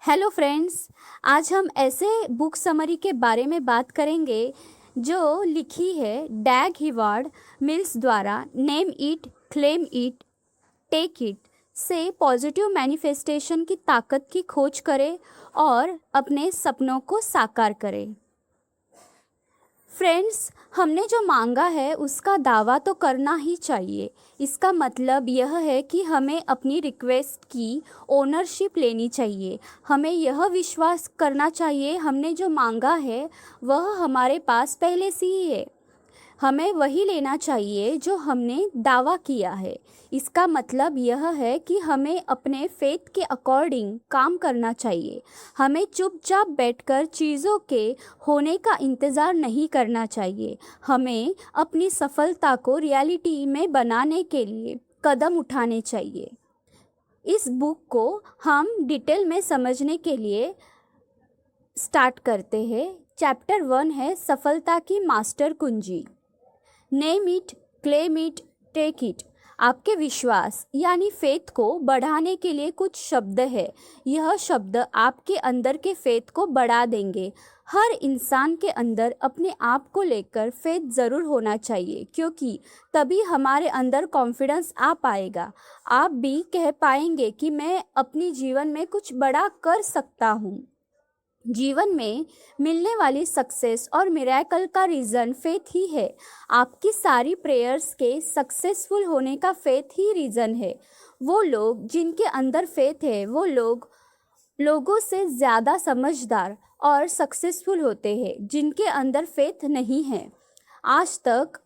Hello friends. आज हम ऐसे बुक समरी के बारे में बात करेंगे जो लिखी है डैग हिवार्ड मिल्स द्वारा। Name it, claim it, take it से पॉजिटिव मैनिफेस्टेशन की ताकत की खोज करें और अपने सपनों को साकार करें। फ्रेंड्स, हमने जो मांगा है उसका दावा तो करना ही चाहिए। इसका मतलब यह है कि हमें अपनी रिक्वेस्ट की ओनरशिप लेनी चाहिए। हमें यह विश्वास करना चाहिए हमने जो मांगा है वह हमारे पास पहले से ही है। हमें वही लेना चाहिए जो हमने दावा किया है। इसका मतलब यह है कि हमें अपने फेथ के अकॉर्डिंग काम करना चाहिए। हमें चुपचाप बैठकर चीज़ों के होने का इंतज़ार नहीं करना चाहिए। हमें अपनी सफलता को रियलिटी में बनाने के लिए कदम उठाने चाहिए। इस बुक को हम डिटेल में समझने के लिए स्टार्ट करते हैं। चैप्टर 1 है सफलता की मास्टर कुंजी। Name it, claim it, take it. आपके विश्वास यानी फेथ को बढ़ाने के लिए कुछ शब्द है। यह शब्द आपके अंदर के फेथ को बढ़ा देंगे। हर इंसान के अंदर अपने आप को लेकर फेथ ज़रूर होना चाहिए, क्योंकि तभी हमारे अंदर कॉन्फिडेंस आ पाएगा। आप भी कह पाएंगे कि मैं अपनी जीवन में कुछ बड़ा कर सकता हूँ। जीवन में मिलने वाली सक्सेस और मिरेकल का रीज़न फेथ ही है। आपकी सारी प्रेयर्स के सक्सेसफुल होने का फेथ ही रीज़न है। वो लोग जिनके अंदर फेथ है वो लोगों से ज़्यादा समझदार और सक्सेसफुल होते हैं। जिनके अंदर फेथ नहीं है, आज तक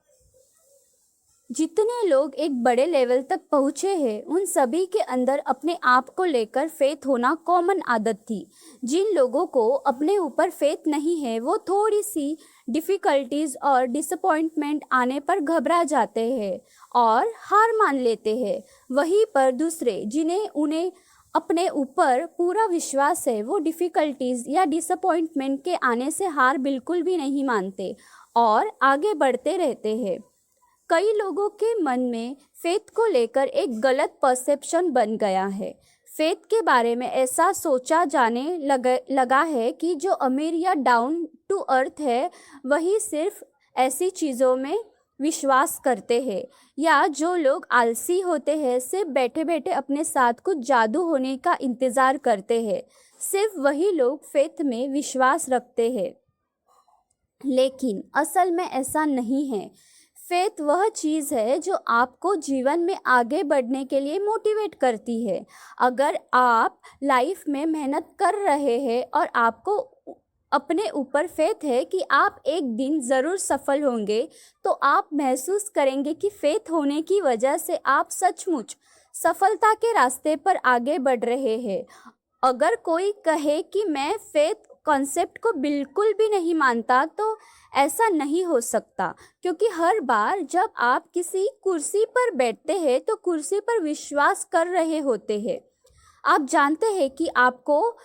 जितने लोग एक बड़े लेवल तक पहुँचे हैं उन सभी के अंदर अपने आप को लेकर फेथ होना कॉमन आदत थी। जिन लोगों को अपने ऊपर फेथ नहीं है वो थोड़ी सी डिफ़िकल्टीज़ और डिसअपॉइंटमेंट आने पर घबरा जाते हैं और हार मान लेते हैं। वहीं पर दूसरे जिन्हें उन्हें अपने ऊपर पूरा विश्वास है वो डिफ़िकल्टीज़ या डिसअपॉइंटमेंट के आने से हार बिल्कुल भी नहीं मानते और आगे बढ़ते रहते हैं। कई लोगों के मन में फेथ को लेकर एक गलत परसेप्शन बन गया है। फेथ के बारे में ऐसा सोचा जाने लगा है कि जो अमीर या डाउन टू अर्थ है वही सिर्फ ऐसी चीज़ों में विश्वास करते हैं, या जो लोग आलसी होते हैं सिर्फ बैठे बैठे अपने साथ कुछ जादू होने का इंतज़ार करते हैं, सिर्फ वही लोग फेथ में विश्वास रखते हैं। लेकिन असल में ऐसा नहीं है। फेथ वह चीज़ है जो आपको जीवन में आगे बढ़ने के लिए मोटिवेट करती है। अगर आप लाइफ में मेहनत कर रहे हैं और आपको अपने ऊपर फेथ है कि आप एक दिन ज़रूर सफल होंगे, तो आप महसूस करेंगे कि फेथ होने की वजह से आप सचमुच सफलता के रास्ते पर आगे बढ़ रहे हैं। अगर कोई कहे कि मैं फेथ कॉन्सेप्ट को बिल्कुल भी नहीं मानता, तो ऐसा नहीं हो सकता, क्योंकि हर बार जब आप किसी कुर्सी पर बैठते हैं तो कुर्सी पर विश्वास कर रहे होते हैं। आप जानते हैं कि आपको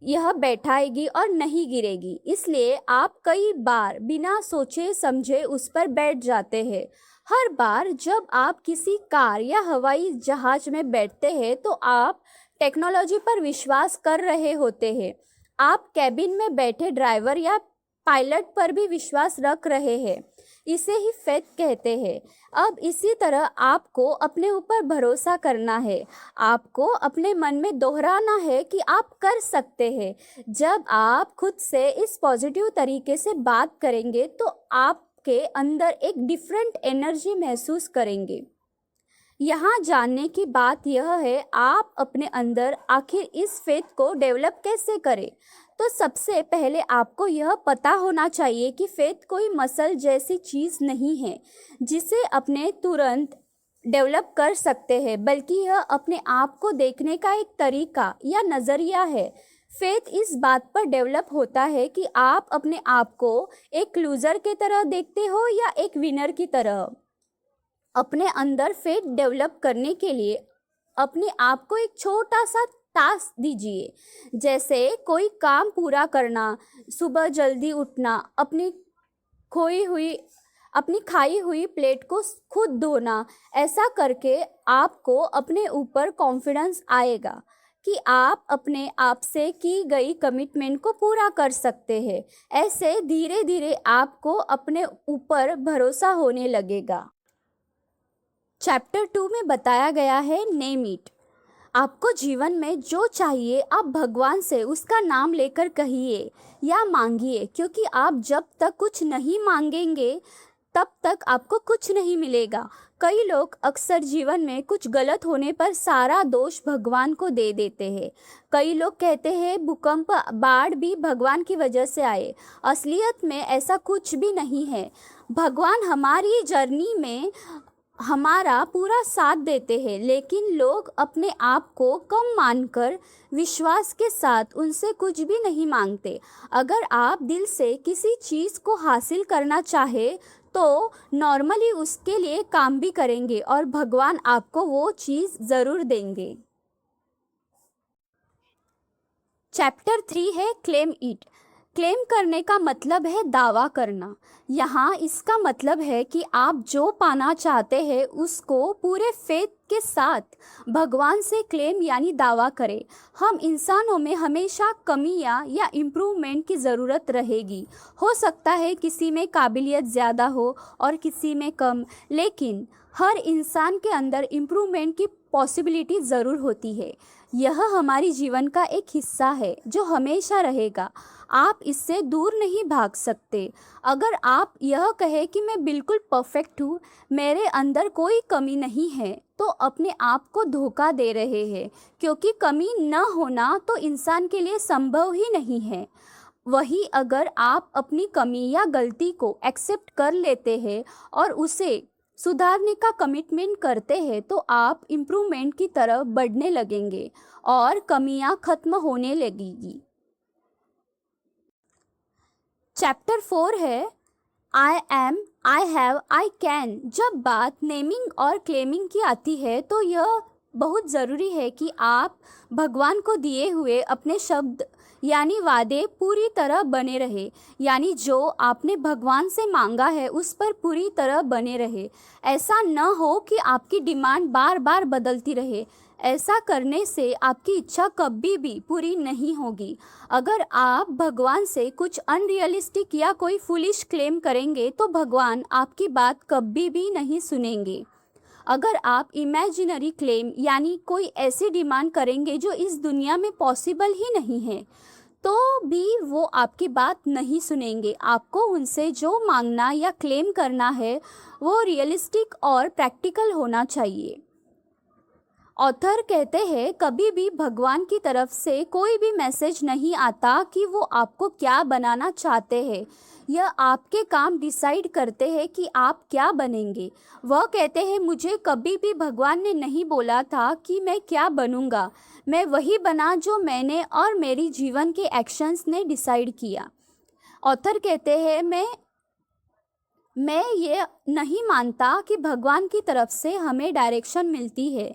यह बैठाएगी और नहीं गिरेगी, इसलिए आप कई बार बिना सोचे समझे उस पर बैठ जाते हैं। हर बार जब आप किसी कार या हवाई जहाज में बैठते हैं तो आप टेक्नोलॉजी पर विश्वास कर रहे होते हैं। आप कैबिन में बैठे ड्राइवर या पायलट पर भी विश्वास रख रहे हैं। इसे ही फेथ कहते हैं। अब इसी तरह आपको अपने ऊपर भरोसा करना है। आपको अपने मन में दोहराना है कि आप कर सकते हैं। जब आप खुद से इस पॉजिटिव तरीके से बात करेंगे तो आपके अंदर एक डिफरेंट एनर्जी महसूस करेंगे। यहाँ जानने की बात यह है, आप अपने अंदर आखिर इस फेथ को डेवलप कैसे करें। तो सबसे पहले आपको यह पता होना चाहिए कि फेथ कोई मसल जैसी चीज़ नहीं है जिसे अपने तुरंत डेवलप कर सकते हैं, बल्कि यह अपने आप को देखने का एक तरीका या नज़रिया है। फेथ इस बात पर डेवलप होता है कि आप अपने आप को एक लूज़र की तरह देखते हो या एक विनर की तरह। अपने अंदर फेथ डेवलप करने के लिए अपने आप को एक छोटा सा टास्क दीजिए, जैसे कोई काम पूरा करना, सुबह जल्दी उठना, अपनी खाई हुई प्लेट को खुद धोना। ऐसा करके आपको अपने ऊपर कॉन्फिडेंस आएगा कि आप अपने आप से की गई कमिटमेंट को पूरा कर सकते हैं। ऐसे धीरे धीरे आपको अपने ऊपर भरोसा होने लगेगा। चैप्टर 2 में बताया गया है नेम इट। आपको जीवन में जो चाहिए आप भगवान से उसका नाम लेकर कहिए या मांगिए, क्योंकि आप जब तक कुछ नहीं मांगेंगे तब तक आपको कुछ नहीं मिलेगा। कई लोग अक्सर जीवन में कुछ गलत होने पर सारा दोष भगवान को दे देते हैं। कई लोग कहते हैं भूकंप बाढ़ भी भगवान की वजह से आए। असलियत में ऐसा कुछ भी नहीं है। भगवान हमारी जर्नी में हमारा पूरा साथ देते हैं, लेकिन लोग अपने आप को कम मानकर विश्वास के साथ उनसे कुछ भी नहीं मांगते। अगर आप दिल से किसी चीज़ को हासिल करना चाहे तो नॉर्मली उसके लिए काम भी करेंगे और भगवान आपको वो चीज़ ज़रूर देंगे। चैप्टर 3 है क्लेम इट। क्लेम करने का मतलब है दावा करना। यहाँ इसका मतलब है कि आप जो पाना चाहते हैं उसको पूरे फेथ के साथ भगवान से क्लेम यानी दावा करें। हम इंसानों में हमेशा कमियाँ या इम्प्रूवमेंट की ज़रूरत रहेगी। हो सकता है किसी में काबिलियत ज़्यादा हो और किसी में कम, लेकिन हर इंसान के अंदर इम्प्रूवमेंट की पॉसिबिलिटी ज़रूर होती है। यह हमारी जीवन का एक हिस्सा है जो हमेशा रहेगा। आप इससे दूर नहीं भाग सकते। अगर आप यह कहें कि मैं बिल्कुल परफेक्ट हूँ, मेरे अंदर कोई कमी नहीं है, तो अपने आप को धोखा दे रहे हैं, क्योंकि कमी न होना तो इंसान के लिए संभव ही नहीं है। वही अगर आप अपनी कमी या गलती को एक्सेप्ट कर लेते हैं और उसे सुधारने का कमिटमेंट करते हैं तो आप इम्प्रूवमेंट की तरफ बढ़ने लगेंगे और कमियां खत्म होने लगेगी। चैप्टर 4 है I am, I have, I can. जब बात नेमिंग और क्लेमिंग की आती है तो यह बहुत ज़रूरी है कि आप भगवान को दिए हुए अपने शब्द यानी वादे पूरी तरह बने रहे, यानी जो आपने भगवान से मांगा है उस पर पूरी तरह बने रहे। ऐसा न हो कि आपकी डिमांड बार बार बदलती रहे। ऐसा करने से आपकी इच्छा कभी भी पूरी नहीं होगी। अगर आप भगवान से कुछ अनरियलिस्टिक या कोई फुलिश क्लेम करेंगे तो भगवान आपकी बात कभी भी नहीं सुनेंगे। अगर आप इमेजिनरी क्लेम यानी कोई ऐसी डिमांड करेंगे जो इस दुनिया में पॉसिबल ही नहीं है, तो भी वो आपकी बात नहीं सुनेंगे। आपको उनसे जो मांगना या क्लेम करना है वो रियलिस्टिक और प्रैक्टिकल होना चाहिए। ऑथर कहते हैं कभी भी भगवान की तरफ से कोई भी मैसेज नहीं आता कि वो आपको क्या बनाना चाहते हैं। यह आपके काम डिसाइड करते हैं कि आप क्या बनेंगे। वह कहते हैं मुझे कभी भी भगवान ने नहीं बोला था कि मैं क्या बनूंगा। मैं वही बना जो मैंने और मेरी जीवन के एक्शंस ने डिसाइड किया। ऑथर कहते हैं मैं ये नहीं मानता कि भगवान की तरफ से हमें डायरेक्शन मिलती है।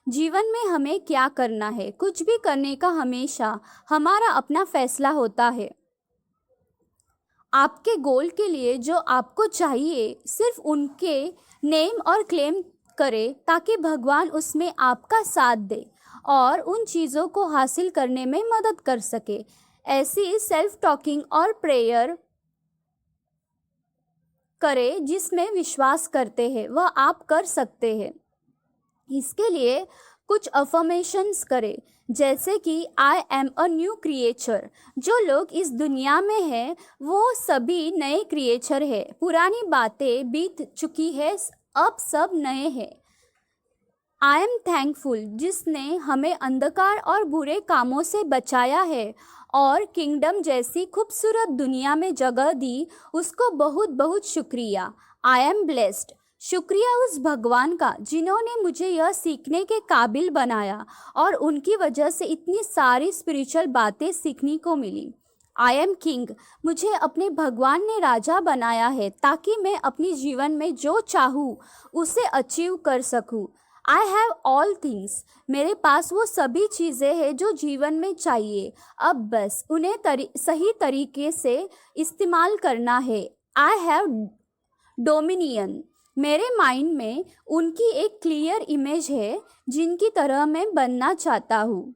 जीवन में हमें क्या करना है, कुछ भी करने का हमेशा हमारा अपना फैसला होता है। आपके गोल के लिए जो आपको चाहिए सिर्फ उनके नेम और क्लेम करें ताकि भगवान उसमें आपका साथ दे और उन चीज़ों को हासिल करने में मदद कर सके। ऐसी सेल्फ टॉकिंग और प्रेयर करें जिसमें विश्वास करते हैं वह आप कर सकते हैं। इसके लिए कुछ अफर्मेशंस करें, जैसे कि I am a new creature. जो लोग इस दुनिया में हैं वो सभी नए क्रिएचर है। पुरानी बातें बीत चुकी है, अब सब नए हैं। आई एम थैंकफुल जिसने हमें अंधकार और बुरे कामों से बचाया है और किंगडम जैसी खूबसूरत दुनिया में जगह दी, उसको बहुत बहुत शुक्रिया। आई एम ब्लेस्ड, शुक्रिया उस भगवान का जिन्होंने मुझे यह सीखने के काबिल बनाया और उनकी वजह से इतनी सारी स्पिरिचुअल बातें सीखने को मिली। आई एम किंग, मुझे अपने भगवान ने राजा बनाया है ताकि मैं अपने जीवन में जो चाहूँ उसे अचीव कर सकूँ। आई हैव ऑल थिंग्स, मेरे पास वो सभी चीज़ें हैं जो जीवन में चाहिए, अब बस उन्हें सही तरीके से इस्तेमाल करना है। आई हैव डोमिनियन, मेरे माइंड में उनकी एक क्लियर इमेज है जिनकी तरह मैं बनना चाहता हूँ।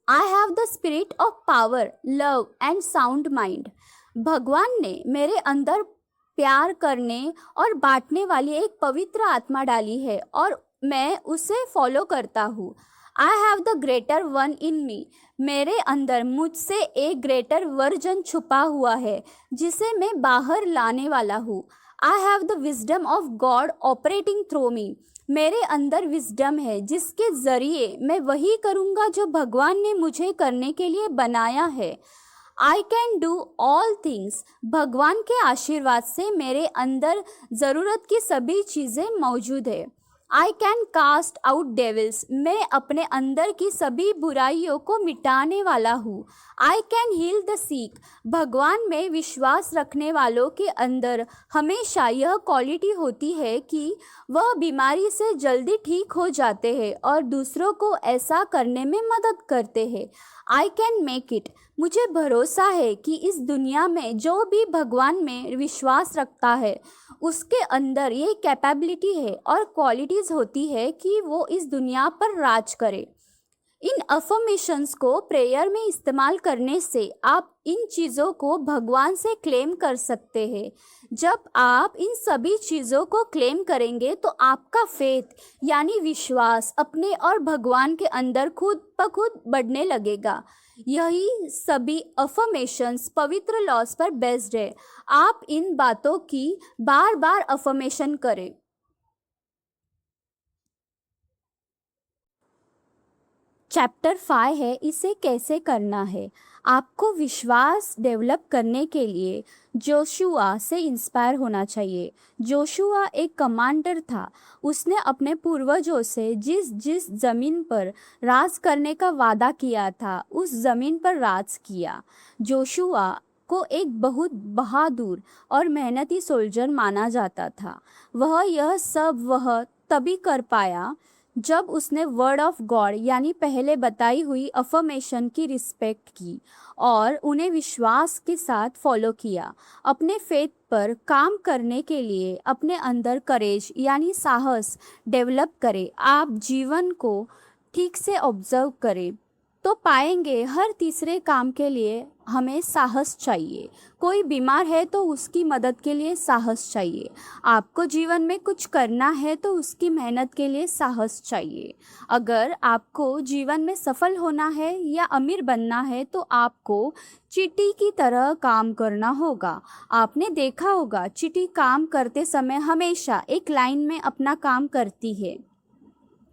I have the spirit of power, love and sound mind. भगवान ने मेरे अंदर प्यार करने और बांटने वाली एक पवित्र आत्मा डाली है और मैं उसे फॉलो करता हूँ। I have the greater one in me. मेरे अंदर मुझसे एक ग्रेटर वर्जन छुपा हुआ है जिसे मैं बाहर लाने वाला हूँ। I have the wisdom of God operating through me. मेरे अंदर विजडम है जिसके ज़रिए मैं वही करूँगा जो भगवान ने मुझे करने के लिए बनाया है। I can do all things. भगवान के आशीर्वाद से मेरे अंदर ज़रूरत की सभी चीज़ें मौजूद है। I can cast out devils. मैं अपने अंदर की सभी बुराइयों को मिटाने वाला हूँ। I can heal the sick. भगवान में विश्वास रखने वालों के अंदर हमेशा यह क्वालिटी होती है कि वह बीमारी से जल्दी ठीक हो जाते हैं और दूसरों को ऐसा करने में मदद करते हैं। I can make it. मुझे भरोसा है कि इस दुनिया में जो भी भगवान में विश्वास रखता है उसके अंदर ये कैपेबिलिटी है और क्वालिटीज़ होती है कि वो इस दुनिया पर राज करे। इन अफर्मेशंस को प्रेयर में इस्तेमाल करने से आप इन चीज़ों को भगवान से क्लेम कर सकते हैं। जब आप इन सभी चीज़ों को क्लेम करेंगे तो आपका फेथ यानी विश्वास अपने और भगवान के अंदर खुद ब खुद बढ़ने लगेगा। यही सभी अफर्मेशंस पवित्र लॉज पर बेस्ड है। आप इन बातों की बार बार अफर्मेशन करें। चैप्टर 5 है इसे कैसे करना है। आपको विश्वास डेवलप करने के लिए जोशुआ से इंस्पायर होना चाहिए। जोशुआ एक कमांडर था। उसने अपने पूर्वजों से जिस जिस ज़मीन पर राज करने का वादा किया था उस ज़मीन पर राज किया। जोशुआ को एक बहुत बहादुर और मेहनती सोल्जर माना जाता था। वह तभी कर पाया जब उसने वर्ड ऑफ गॉड यानी पहले बताई हुई अफर्मेशन की रिस्पेक्ट की और उन्हें विश्वास के साथ फॉलो किया। अपने फेथ पर काम करने के लिए अपने अंदर करेज यानी साहस डेवलप करें। आप जीवन को ठीक से ऑब्जर्व करें तो पाएंगे हर तीसरे काम के लिए हमें साहस चाहिए। कोई बीमार है तो उसकी मदद के लिए साहस चाहिए। आपको जीवन में कुछ करना है तो उसकी मेहनत के लिए साहस चाहिए। अगर आपको जीवन में सफल होना है या अमीर बनना है तो आपको चींटी की तरह काम करना होगा। आपने देखा होगा चींटी काम करते समय हमेशा एक लाइन में अपना काम करती है,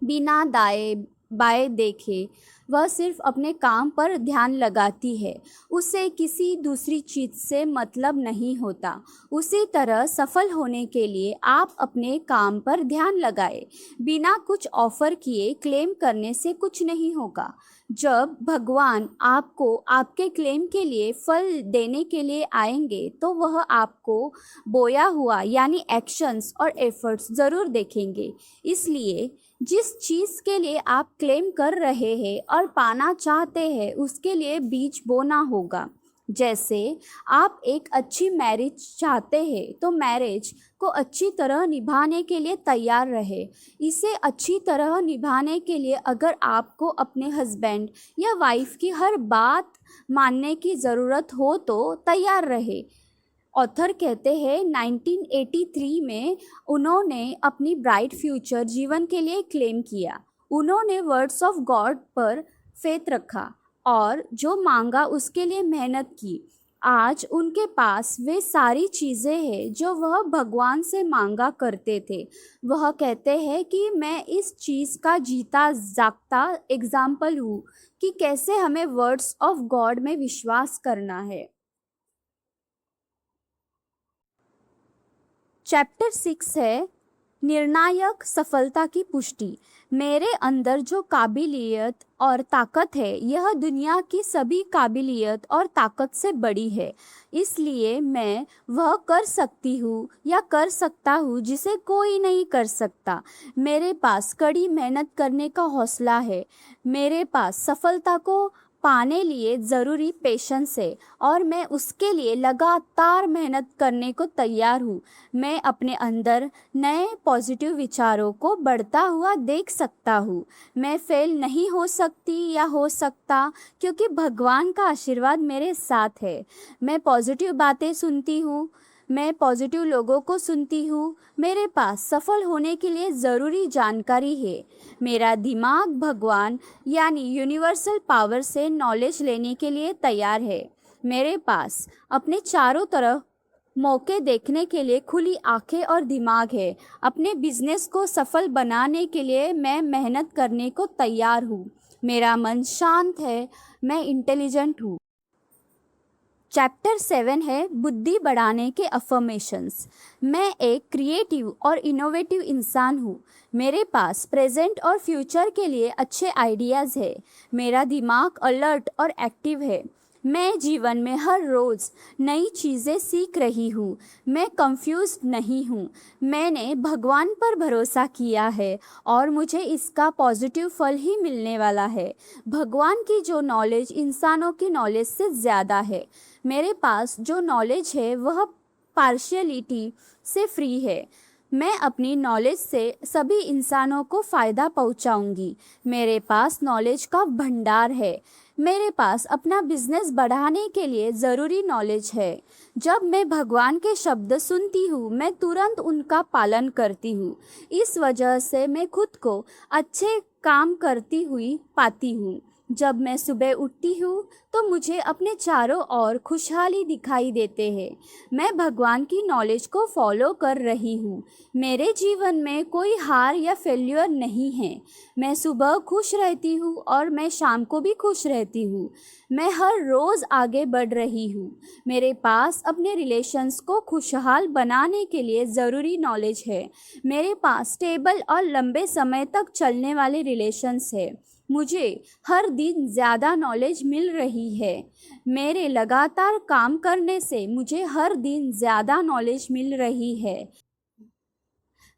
बिना दाएं बाएं देखे। वह सिर्फ अपने काम पर ध्यान लगाती है, उसे किसी दूसरी चीज़ से मतलब नहीं होता। उसी तरह सफल होने के लिए आप अपने काम पर ध्यान लगाएं। बिना कुछ ऑफर किए क्लेम करने से कुछ नहीं होगा। जब भगवान आपको आपके क्लेम के लिए फल देने के लिए आएंगे तो वह आपको बोया हुआ यानी एक्शंस और एफर्ट्स ज़रूर देखेंगे। इसलिए जिस चीज़ के लिए आप क्लेम कर रहे हैं और पाना चाहते हैं उसके लिए बीज बोना होगा। जैसे आप एक अच्छी मैरिज चाहते हैं तो मैरिज को अच्छी तरह निभाने के लिए तैयार रहे। इसे अच्छी तरह निभाने के लिए अगर आपको अपने हस्बैंड या वाइफ की हर बात मानने की ज़रूरत हो तो तैयार रहे। ऑथर कहते हैं 1983 में उन्होंने अपनी ब्राइट फ्यूचर जीवन के लिए क्लेम किया। उन्होंने वर्ड्स ऑफ गॉड पर फेथ रखा और जो मांगा उसके लिए मेहनत की। आज उनके पास वे सारी चीज़ें हैं जो वह भगवान से मांगा करते थे। वह कहते हैं कि मैं इस चीज़ का जीता जागता एग्जाम्पल हूँ कि कैसे हमें वर्ड्स ऑफ गॉड में विश्वास करना है। चैप्टर 6 है निर्णायक सफलता की पुष्टि। मेरे अंदर जो काबिलियत और ताकत है यह दुनिया की सभी काबिलियत और ताकत से बड़ी है। इसलिए मैं वह कर सकती हूँ या कर सकता हूँ जिसे कोई नहीं कर सकता। मेरे पास कड़ी मेहनत करने का हौसला है। मेरे पास सफलता को पाने लिए ज़रूरी पेशेंस है और मैं उसके लिए लगातार मेहनत करने को तैयार हूँ। मैं अपने अंदर नए पॉजिटिव विचारों को बढ़ता हुआ देख सकता हूँ। मैं फेल नहीं हो सकती या हो सकता क्योंकि भगवान का आशीर्वाद मेरे साथ है। मैं पॉजिटिव बातें सुनती हूँ, मैं पॉजिटिव लोगों को सुनती हूँ। मेरे पास सफल होने के लिए ज़रूरी जानकारी है। मेरा दिमाग भगवान यानी यूनिवर्सल पावर से नॉलेज लेने के लिए तैयार है। मेरे पास अपने चारों तरफ मौके देखने के लिए खुली आंखें और दिमाग है। अपने बिजनेस को सफल बनाने के लिए मैं मेहनत करने को तैयार हूँ। मेरा मन शांत है, मैं इंटेलिजेंट हूँ। चैप्टर 7 है बुद्धि बढ़ाने के अफर्मेशंस। मैं एक क्रिएटिव और इनोवेटिव इंसान हूँ। मेरे पास प्रेजेंट और फ्यूचर के लिए अच्छे आइडियाज़ है। मेरा दिमाग अलर्ट और एक्टिव है। मैं जीवन में हर रोज़ नई चीज़ें सीख रही हूँ। मैं कंफ्यूज नहीं हूँ। मैंने भगवान पर भरोसा किया है और मुझे इसका पॉजिटिव फल ही मिलने वाला है। भगवान की जो नॉलेज इंसानों की नॉलेज से ज़्यादा है। मेरे पास जो नॉलेज है वह पार्शियलिटी से फ्री है। मैं अपनी नॉलेज से सभी इंसानों को फ़ायदा पहुंचाऊंगी। मेरे पास नॉलेज का भंडार है। मेरे पास अपना बिजनेस बढ़ाने के लिए ज़रूरी नॉलेज है। जब मैं भगवान के शब्द सुनती हूँ मैं तुरंत उनका पालन करती हूँ। इस वजह से मैं खुद को अच्छे काम करती हुई पाती हूँ। जब मैं सुबह उठती हूँ तो मुझे अपने चारों ओर खुशहाली दिखाई देते हैं। मैं भगवान की नॉलेज को फॉलो कर रही हूँ। मेरे जीवन में कोई हार या फेल्यूर नहीं है। मैं सुबह खुश रहती हूँ और मैं शाम को भी खुश रहती हूँ। मैं हर रोज़ आगे बढ़ रही हूँ। मेरे पास अपने रिलेशंस को खुशहाल बनाने के लिए ज़रूरी नॉलेज है। मेरे पास स्टेबल और लंबे समय तक चलने वाले रिलेशंस है। मुझे हर दिन ज़्यादा नॉलेज मिल रही है। मेरे लगातार काम करने से मुझे हर दिन ज़्यादा नॉलेज मिल रही है।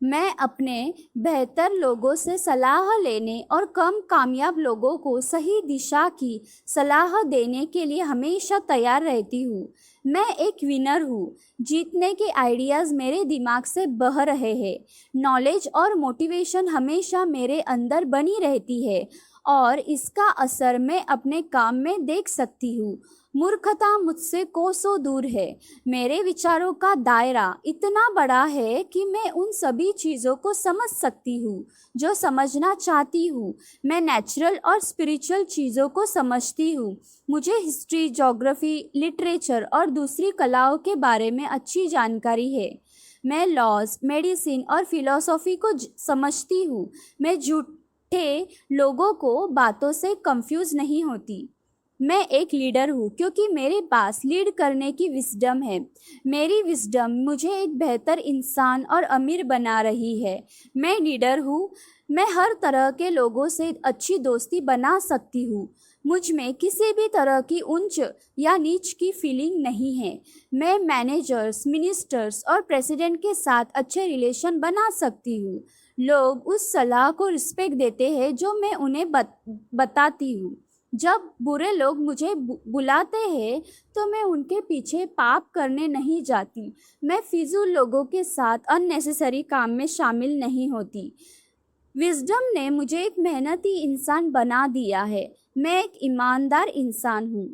मैं अपने बेहतर लोगों से सलाह लेने और कम कामयाब लोगों को सही दिशा की सलाह देने के लिए हमेशा तैयार रहती हूँ। मैं एक विनर हूँ। जीतने के आइडियाज़ मेरे दिमाग से बह रहे हैं। नॉलेज और मोटिवेशन हमेशा मेरे अंदर बनी रहती है और इसका असर मैं अपने काम में देख सकती हूँ। मूर्खता मुझसे कोसों दूर है। मेरे विचारों का दायरा इतना बड़ा है कि मैं उन सभी चीज़ों को समझ सकती हूँ जो समझना चाहती हूँ। मैं नेचुरल और स्पिरिचुअल चीज़ों को समझती हूँ। मुझे हिस्ट्री, ज्योग्राफी, लिटरेचर और दूसरी कलाओं के बारे में अच्छी जानकारी है। मैं लॉज, मेडिसिन और फिलॉसफी को समझती हूँ। मैं झूठे लोगों को बातों से कंफ्यूज नहीं होती। मैं एक लीडर हूँ क्योंकि मेरे पास लीड करने की विजडम है। मेरी विजडम मुझे एक बेहतर इंसान और अमीर बना रही है। मैं लीडर हूँ। मैं हर तरह के लोगों से अच्छी दोस्ती बना सकती हूँ। मुझ में किसी भी तरह की ऊंच या नीच की फीलिंग नहीं है। मैं मैनेजर्स, मिनिस्टर्स और प्रेसिडेंट के साथ अच्छे रिलेशन बना सकती हूँ। लोग उस सलाह को रिस्पेक्ट देते हैं जो मैं उन्हें बताती हूँ। जब बुरे लोग मुझे बुलाते हैं तो मैं उनके पीछे पाप करने नहीं जाती। मैं फिजूल लोगों के साथ अननेसेसरी काम में शामिल नहीं होती। विजडम ने मुझे एक मेहनती इंसान बना दिया है। मैं एक ईमानदार इंसान हूँ।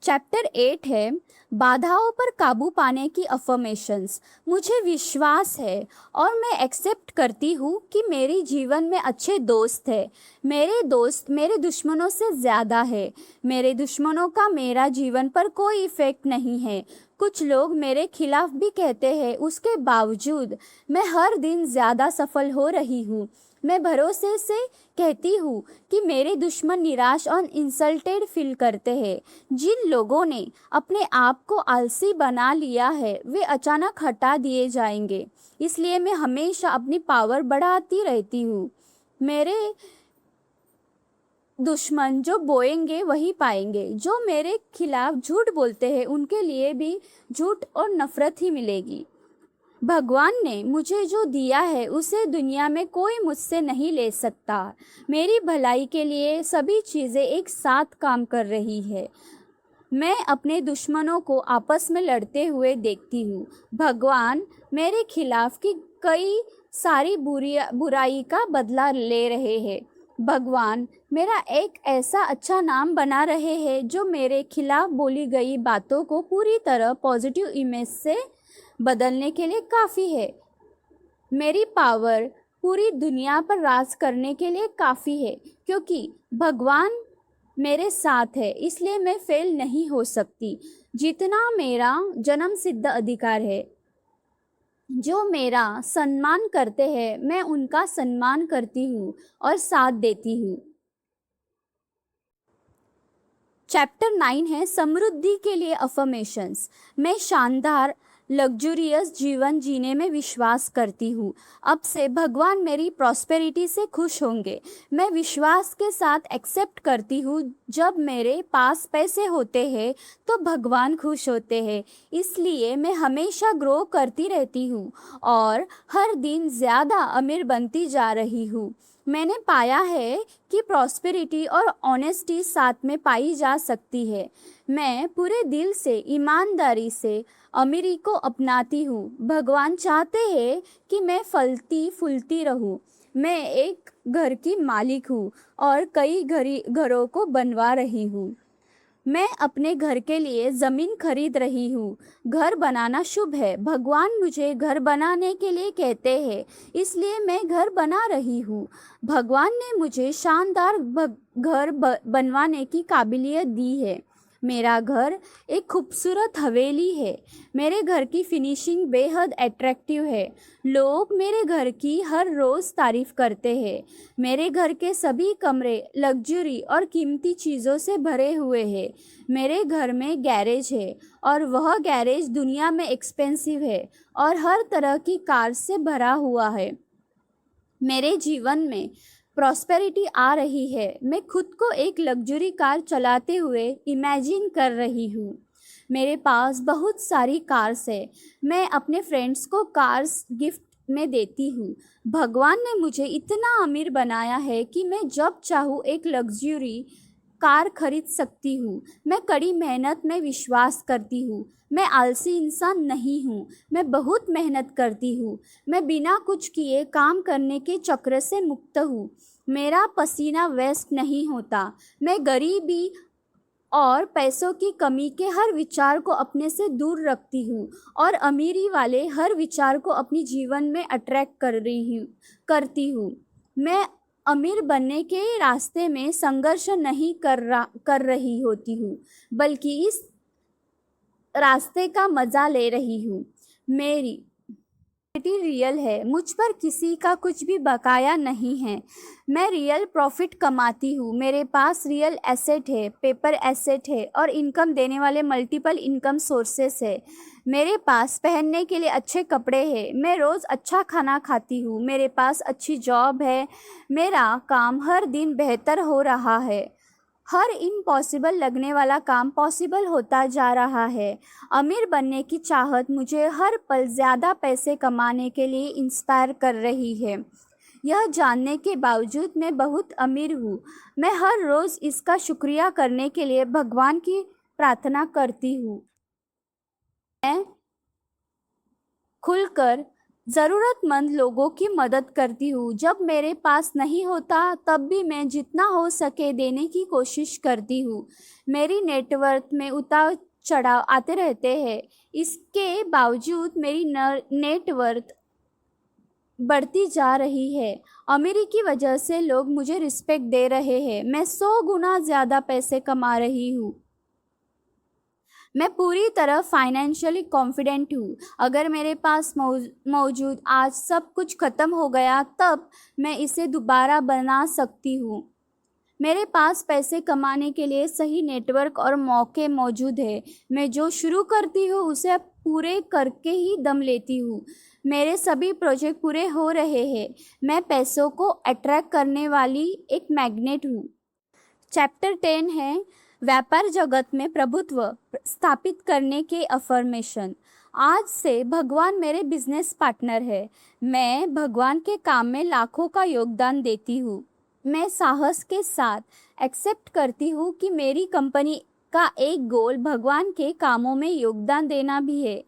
चैप्टर 8 है बाधाओं पर काबू पाने की अफर्मेशंस। मुझे विश्वास है और मैं एक्सेप्ट करती हूँ कि मेरे जीवन में अच्छे दोस्त हैं। मेरे दोस्त मेरे दुश्मनों से ज़्यादा है। मेरे दुश्मनों का मेरा जीवन पर कोई इफ़ेक्ट नहीं है। कुछ लोग मेरे खिलाफ भी कहते हैं, उसके बावजूद मैं हर दिन ज़्यादा सफल हो रही हूँ। मैं भरोसे से कहती हूँ कि मेरे दुश्मन निराश और इंसल्टेड फील करते हैं। जिन लोगों ने अपने आप को आलसी बना लिया है वे अचानक हटा दिए जाएंगे। इसलिए मैं हमेशा अपनी पावर बढ़ाती रहती हूँ। मेरे दुश्मन जो बोएंगे वही पाएंगे। जो मेरे खिलाफ झूठ बोलते हैं उनके लिए भी झूठ और नफरत ही मिलेगी। भगवान ने मुझे जो दिया है उसे दुनिया में कोई मुझसे नहीं ले सकता। मेरी भलाई के लिए सभी चीज़ें एक साथ काम कर रही है। मैं अपने दुश्मनों को आपस में लड़ते हुए देखती हूँ। भगवान मेरे खिलाफ की कई सारी बुराई का बदला ले रहे हैं। भगवान मेरा एक ऐसा अच्छा नाम बना रहे हैं जो मेरे खिलाफ बोली गई बातों को पूरी तरह पॉजिटिव इमेज से बदलने के लिए काफ़ी है। मेरी पावर पूरी दुनिया पर राज करने के लिए काफ़ी है, क्योंकि भगवान मेरे साथ है, इसलिए मैं फेल नहीं हो सकती। जितना मेरा जन्म सिद्ध अधिकार है, जो मेरा सम्मान करते हैं मैं उनका सम्मान करती हूँ और साथ देती हूँ। चैप्टर 9 है समृद्धि के लिए अफर्मेशंस। मैं शानदार लग्जूरियस जीवन जीने में विश्वास करती हूँ। अब से भगवान मेरी प्रॉस्पेरिटी से खुश होंगे। मैं विश्वास के साथ एक्सेप्ट करती हूँ जब मेरे पास पैसे होते हैं तो भगवान खुश होते हैं। इसलिए मैं हमेशा ग्रो करती रहती हूँ और हर दिन ज़्यादा अमीर बनती जा रही हूँ। मैंने पाया है कि प्रॉस्पेरिटी और ऑनेस्टी साथ में पाई जा सकती है। मैं पूरे दिल से ईमानदारी से अमीरी को अपनाती हूँ। भगवान चाहते हैं कि मैं फलती फूलती रहूँ। मैं एक घर की मालिक हूँ और कई घरों को बनवा रही हूँ। मैं अपने घर के लिए ज़मीन खरीद रही हूँ। घर बनाना शुभ है। भगवान मुझे घर बनाने के लिए कहते हैं, इसलिए मैं घर बना रही हूँ। भगवान ने मुझे शानदार घर बनवाने की काबिलियत दी है। मेरा घर एक खूबसूरत हवेली है। मेरे घर की फिनिशिंग बेहद अट्रैक्टिव है। लोग मेरे घर की हर रोज़ तारीफ़ करते हैं। मेरे घर के सभी कमरे लग्जरी और कीमती चीज़ों से भरे हुए हैं। मेरे घर में गैरेज है और वह गैरेज दुनिया में एक्सपेंसिव है और हर तरह की कार से भरा हुआ है। मेरे जीवन में प्रॉस्पेरिटी आ रही है। मैं खुद को एक लग्जरी कार चलाते हुए इमेजिन कर रही हूँ। मेरे पास बहुत सारी कार्स है। मैं अपने फ्रेंड्स को कार्स गिफ्ट में देती हूँ। भगवान ने मुझे इतना अमीर बनाया है कि मैं जब चाहूँ एक लग्जरी कार खरीद सकती हूँ। मैं कड़ी मेहनत में विश्वास करती हूँ। मैं आलसी इंसान नहीं हूँ। मैं बहुत मेहनत करती हूँ। मैं बिना कुछ किए काम करने के चक्र से मुक्त हूँ। मेरा पसीना वेस्ट नहीं होता। मैं गरीबी और पैसों की कमी के हर विचार को अपने से दूर रखती हूँ और अमीरी वाले हर विचार को अपनी जीवन में अट्रैक्ट करती हूँ। मैं अमीर बनने के रास्ते में संघर्ष नहीं कर रही होती हूँ, बल्कि इस रास्ते का मज़ा ले रही हूँ। मेरी रियल है। मुझ पर किसी का कुछ भी बकाया नहीं है। मैं रियल प्रॉफिट कमाती हूँ। मेरे पास रियल एसेट है, पेपर एसेट है और इनकम देने वाले मल्टीपल इनकम सोर्सेस है। मेरे पास पहनने के लिए अच्छे कपड़े हैं। मैं रोज़ अच्छा खाना खाती हूँ। मेरे पास अच्छी जॉब है। मेरा काम हर दिन बेहतर हो रहा है। हर इम्पॉसिबल लगने वाला काम पॉसिबल होता जा रहा है। अमीर बनने की चाहत मुझे हर पल ज़्यादा पैसे कमाने के लिए इंस्पायर कर रही है। यह जानने के बावजूद मैं बहुत अमीर हूँ। मैं हर रोज़ इसका शुक्रिया करने के लिए भगवान की प्रार्थना करती हूँ। मैं खुलकर ज़रूरतमंद लोगों की मदद करती हूँ। जब मेरे पास नहीं होता तब भी मैं जितना हो सके देने की कोशिश करती हूँ। मेरी नेटवर्थ में उतार चढ़ाव आते रहते हैं। इसके बावजूद मेरी नेटवर्थ बढ़ती जा रही है। अमीरी की वजह से लोग मुझे रिस्पेक्ट दे रहे हैं। मैं 100 गुना ज़्यादा पैसे कमा रही हूँ। मैं पूरी तरह फाइनेंशियली कॉन्फिडेंट हूँ। अगर मेरे पास मौजूद आज सब कुछ ख़त्म हो गया तब मैं इसे दोबारा बना सकती हूँ। मेरे पास पैसे कमाने के लिए सही नेटवर्क और मौके मौजूद है। मैं जो शुरू करती हूँ उसे पूरे करके ही दम लेती हूँ। मेरे सभी प्रोजेक्ट पूरे हो रहे हैं। मैं पैसों को अट्रैक्ट करने वाली एक मैग्नेट हूँ। चैप्टर 10 है व्यापार जगत में प्रभुत्व स्थापित करने के अफर्मेशन। आज से भगवान मेरे बिजनेस पार्टनर है। मैं भगवान के काम में लाखों का योगदान देती हूँ। मैं साहस के साथ एक्सेप्ट करती हूँ कि मेरी कंपनी का एक गोल भगवान के कामों में योगदान देना भी है।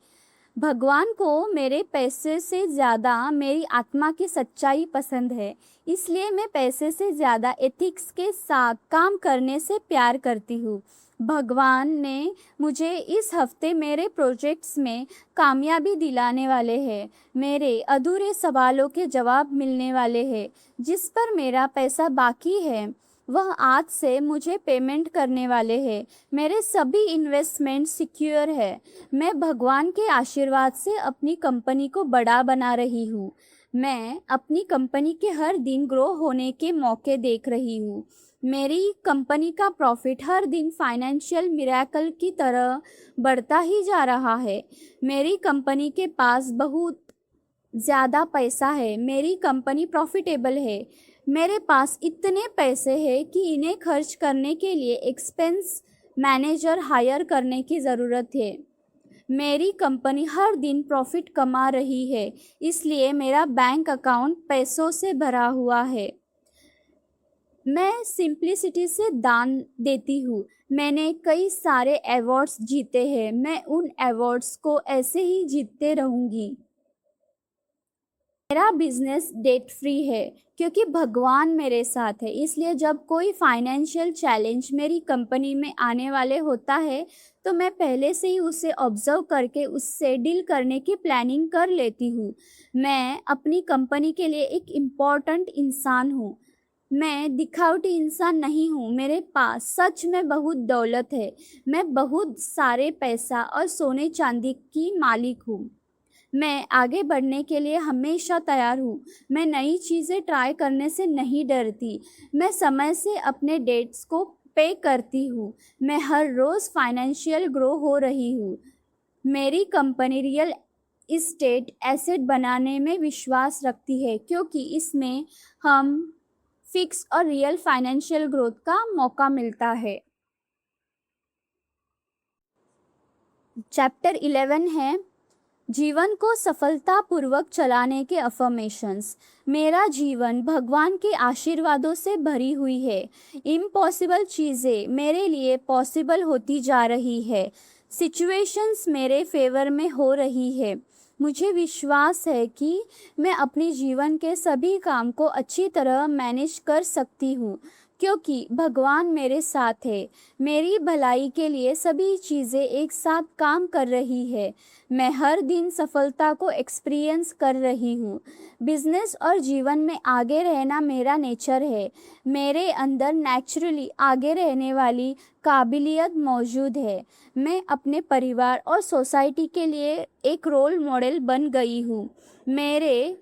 भगवान को मेरे पैसे से ज़्यादा मेरी आत्मा की सच्चाई पसंद है, इसलिए मैं पैसे से ज़्यादा एथिक्स के साथ काम करने से प्यार करती हूँ। भगवान ने मुझे इस हफ्ते मेरे प्रोजेक्ट्स में कामयाबी दिलाने वाले हैं। मेरे अधूरे सवालों के जवाब मिलने वाले हैं। जिस पर मेरा पैसा बाकी है वह आज से मुझे पेमेंट करने वाले हैं। मेरे सभी इन्वेस्टमेंट सिक्योर है। मैं भगवान के आशीर्वाद से अपनी कंपनी को बड़ा बना रही हूँ। मैं अपनी कंपनी के हर दिन ग्रो होने के मौके देख रही हूँ। मेरी कंपनी का प्रॉफिट हर दिन फाइनेंशियल मिरेकल की तरह बढ़ता ही जा रहा है। मेरी कंपनी के पास बहुत ज़्यादा पैसा है। मेरी कंपनी प्रॉफिटेबल है। मेरे पास इतने पैसे हैं कि इन्हें खर्च करने के लिए एक्सपेंस मैनेजर हायर करने की ज़रूरत है। मेरी कंपनी हर दिन प्रॉफिट कमा रही है, इसलिए मेरा बैंक अकाउंट पैसों से भरा हुआ है। मैं सिंप्लिसिटी से दान देती हूँ। मैंने कई सारे अवार्ड्स जीते हैं। मैं उन अवार्ड्स को ऐसे ही जीतते रहूँगी। मेरा बिजनेस डेट फ्री है क्योंकि भगवान मेरे साथ है। इसलिए जब कोई फाइनेंशियल चैलेंज मेरी कंपनी में आने वाले होता है तो मैं पहले से ही उसे ऑब्जर्व करके उससे डील करने की प्लानिंग कर लेती हूँ। मैं अपनी कंपनी के लिए एक इम्पॉर्टेंट इंसान हूँ। मैं दिखावटी इंसान नहीं हूँ। मेरे पास सच में बहुत दौलत है। मैं बहुत सारे पैसा और सोने चांदी की मालिक हूँ। मैं आगे बढ़ने के लिए हमेशा तैयार हूँ। मैं नई चीज़ें ट्राई करने से नहीं डरती। मैं समय से अपने डेट्स को पे करती हूँ। मैं हर रोज़ फाइनेंशियल ग्रो हो रही हूँ। मेरी कंपनी रियल इस्टेट एसेट बनाने में विश्वास रखती है क्योंकि इसमें हम फिक्स और रियल फाइनेंशियल ग्रोथ का मौका मिलता है। चैप्टर 11 है जीवन को सफलतापूर्वक चलाने के अफर्मेशंस। मेरा जीवन भगवान के आशीर्वादों से भरी हुई है। इम्पॉसिबल चीज़ें मेरे लिए पॉसिबल होती जा रही है। सिचुएशंस मेरे फेवर में हो रही है। मुझे विश्वास है कि मैं अपने जीवन के सभी काम को अच्छी तरह मैनेज कर सकती हूँ क्योंकि भगवान मेरे साथ है। मेरी भलाई के लिए सभी चीज़ें एक साथ काम कर रही है। मैं हर दिन सफलता को एक्सपीरियंस कर रही हूँ। बिजनेस और जीवन में आगे रहना मेरा नेचर है। मेरे अंदर नेचुरली आगे रहने वाली काबिलियत मौजूद है। मैं अपने परिवार और सोसाइटी के लिए एक रोल मॉडल बन गई हूँ। मेरे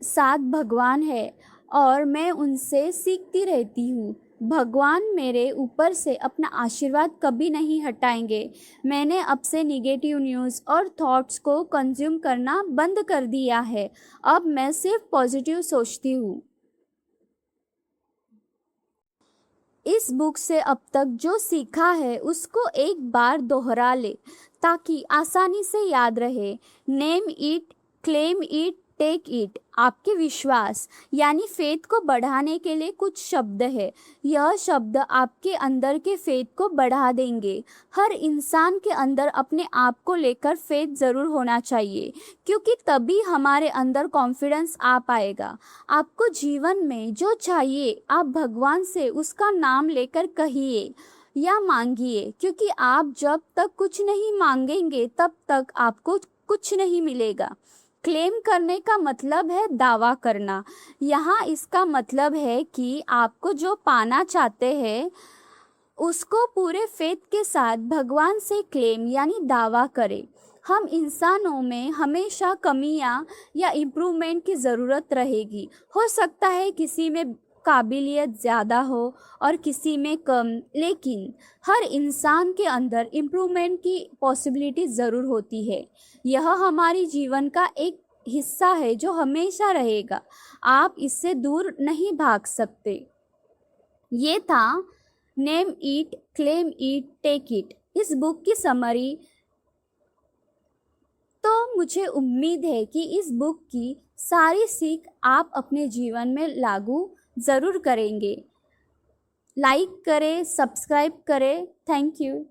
साथ भगवान है और मैं उनसे सीखती रहती हूँ। भगवान मेरे ऊपर से अपना आशीर्वाद कभी नहीं हटाएंगे। मैंने अब से निगेटिव न्यूज़ और थॉट्स को कंज्यूम करना बंद कर दिया है। अब मैं सिर्फ पॉजिटिव सोचती हूँ। इस बुक से अब तक जो सीखा है उसको एक बार दोहरा ले ताकि आसानी से याद रहे। Name it, claim it, take it. आपके विश्वास यानी फेथ को बढ़ाने के लिए कुछ शब्द है। यह शब्द आपके अंदर के फेथ को बढ़ा देंगे। हर इंसान के अंदर अपने आप को लेकर फेथ ज़रूर होना चाहिए क्योंकि तभी हमारे अंदर कॉन्फिडेंस आ पाएगा। आपको जीवन में जो चाहिए आप भगवान से उसका नाम लेकर कहिए या मांगिए क्योंकि आप जब तक कुछ नहीं मांगेंगे तब तक आपको कुछ नहीं मिलेगा। क्लेम करने का मतलब है दावा करना। यहाँ इसका मतलब है कि आपको जो पाना चाहते हैं उसको पूरे फेथ के साथ भगवान से क्लेम यानी दावा करें। हम इंसानों में हमेशा कमियां या इम्प्रूवमेंट की ज़रूरत रहेगी। हो सकता है किसी में काबिलियत ज़्यादा हो और किसी में कम, लेकिन हर इंसान के अंदर इम्प्रूवमेंट की पॉसिबिलिटी ज़रूर होती है। यह हमारी जीवन का एक हिस्सा है जो हमेशा रहेगा। आप इससे दूर नहीं भाग सकते। ये था name it, claim it, take it. इस बुक की समरी तो मुझे उम्मीद है कि इस बुक की सारी सीख आप अपने जीवन में लागू ज़रूर करेंगे। लाइक करें, सब्सक्राइब करें। Thank you.